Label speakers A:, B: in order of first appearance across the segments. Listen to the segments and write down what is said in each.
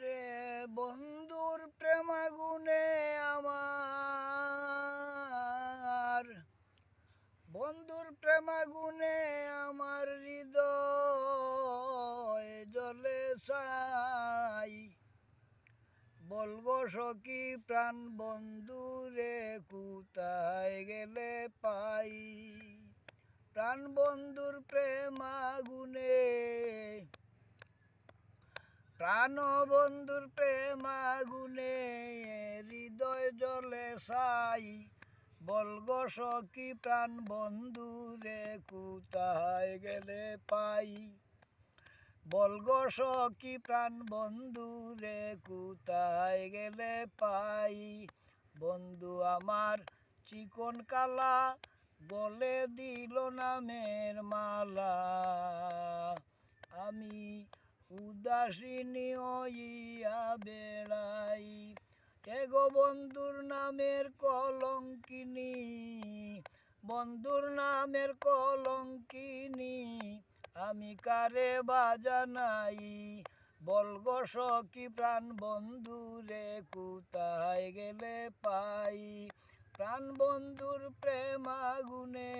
A: রে বন্ধুর প্রেমাগুনে আমার, বন্ধুর প্রেমাগুনে আমার হৃদয় জ্বলে ছাই। বলগো সখী প্রাণ বন্ধুরে কোথায় গেলে পাই। প্রাণ বন্ধুর প্রেমাগুনে, প্রাণ বন্ধুর প্রেমাগুনে হৃদয় জ্বলে ছাই। বলগো সখী প্রাণ বন্ধুরে কোথায় গেলে পাই। বলগো সখী প্রাণ বন্ধুরে কোথায় গেলে পাই। বন্ধু আমার চিকন কালা গলে দিল নামের মালা। আমি উদাসীনী হইয়া বেড়াই। এগো বন্ধুর নামের কলঙ্কিনী, বন্ধুর নামের কলঙ্কিনী আমি কারে বাজানাই। বলগো সখী প্রাণ বন্ধুরে কোথায় গেলে পাই। প্রাণ বন্ধুর প্রেমাগুনে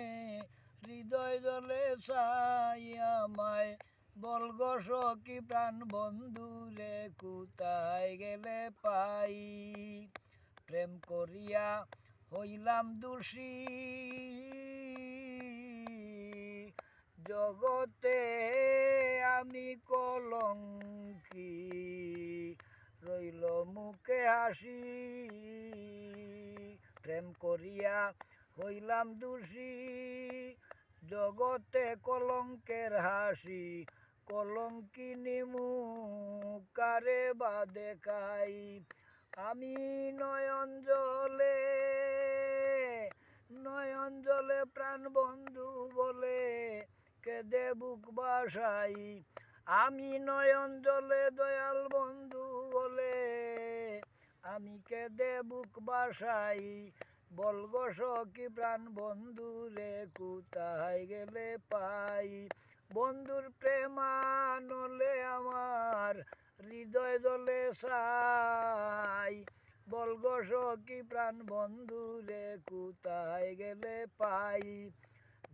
A: হৃদয় জ্বলে ছাই আমায়। বলগো সখী প্রাণ বন্ধুরে কোথায় গেলে পাই। প্রেম করিয়া হইলাম দোষী, জগতে আমি কলঙ্কি। রইল মুখে হাসি, প্রেম করিয়া হইলাম দোষী, জগতে কলঙ্কের হাসি। কলঙ্কিনী মুখ কারে বা দেখাই। আমি নয়ন জলে, নয়ন জলে প্রাণ বন্ধু বলে কেঁদে বুক বাসাই। আমি নয়ন জলে দয়াল বন্ধু বলে আমি কেঁদে বুক বাসাই। বলগো সখী প্রাণ বন্ধুরে কোথায় গেলে পাই। বন্ধুর প্রেমানলে আমার হৃদয় জ্বলে ছাই। বলগো সখী প্রাণ বন্ধুরে কোথায় গেলে পাই।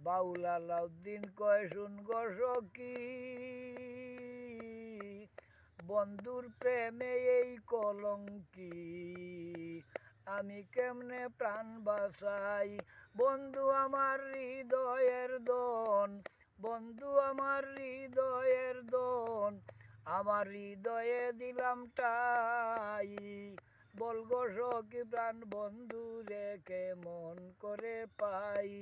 A: বাউল আলাউদ্দিন কয় শুন গো সখী, বন্ধুর প্রেমে এই কলঙ্কি। আমি কেমনে প্রাণ বাঁচাই। বন্ধু আমার হৃদয়ের দন, বন্ধু আমার হৃদয়ের দন, আমার হৃদয়ে দিলাম ঠাই। বলগো সখী প্রাণ বন্ধুরে কেমন করে পাই।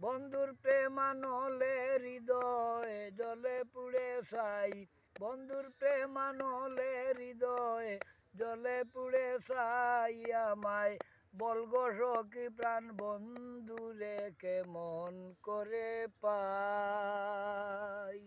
A: বন্ধুর প্রেমানলে হৃদয় জ্বলে পুড়ে ছাই। বন্ধুর প্রেমানলে হৃদয় জ্বলে পুড়ে ছাই আমায়। বলগো সখী প্রাণ বন্ধুরে কেমন করে পাই।